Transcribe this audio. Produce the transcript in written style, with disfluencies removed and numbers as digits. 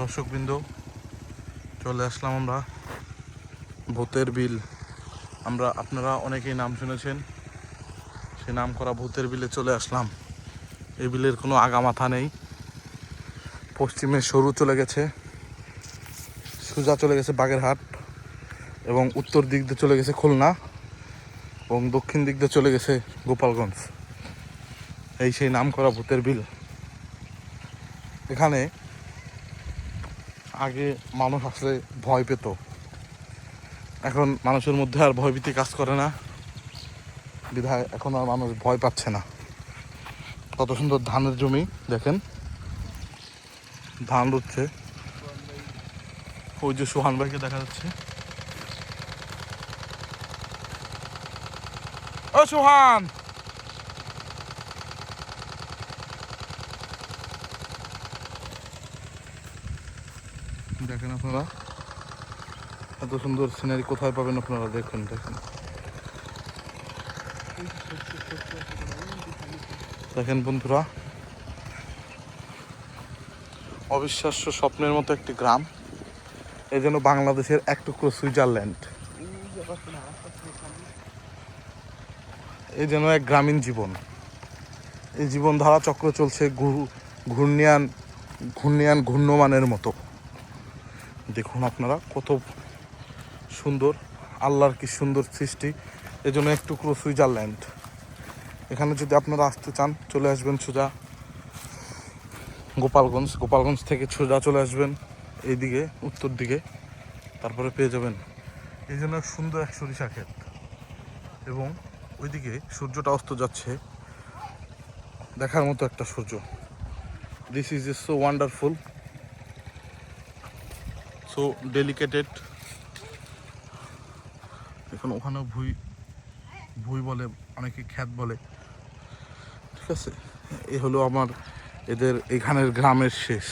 দর্শকবৃন্দ, চলে আসলাম আমরা ভূতের বিল। আপনারা অনেকেই নাম শুনেছেন, সে নাম করা ভূতের বিলে চলে আসলাম। এই বিলের কোনো আগামাথা নেই। পশ্চিমে সরু চলে গেছে, সোজা চলে গেছে বাগেরহাট, এবং উত্তর দিক দিয়ে চলে গেছে খুলনা, এবং দক্ষিণ দিক দিয়ে চলে গেছে গোপালগঞ্জ। এই সেই নাম করা ভূতের বিল। এখানে আগে মানুষ আসলে ভয় পেত, এখন মানুষের মধ্যে আর ভয়ভীতি কাজ করে না, বিধায় এখন আর মানুষ ভয় পাচ্ছে না। কত সুন্দর ধানের জমি দেখেন, ধান রুচ্ছে। ওই যে সোহান ভাইকে দেখা যাচ্ছে। ও সোহান, দেখেন আপনারা এত সুন্দর সিনারি কোথায় পাবেন আপনারা? দেখেন দেখেন দেখেন বন্ধুরা, অবিশ্বাস্য স্বপ্নের মতো একটি গ্রাম। এই যেন বাংলাদেশের এক টুকরো সুইজারল্যান্ড। এই যেন এক গ্রামীণ জীবন। এই জীবনধারা চক্র চলছে ঘূর্ণমানের মতো। দেখুন আপনারা কত সুন্দর, আল্লাহর কি সুন্দর সৃষ্টি। এই জন্য এক টুকরো সুইজারল্যান্ড। এখানে যদি আপনারা আসতে চান, চলে আসবেন সোজা গোপালগঞ্জ থেকে সোজা চলে আসবেন এইদিকে উত্তর দিকে, তারপরে পেয়ে যাবেন এই জন্য সুন্দর এক সরিষা ক্ষেত, এবং ওইদিকে সূর্যটা অস্ত যাচ্ছে, দেখার মতো একটা সূর্য। This is so wonderful, so delicated. এখন ওখানেও ভুই বলে, অনেকে খ্যাত বলে। ঠিক আছে, এ হলো আমার এখানের গ্রামের শেষ।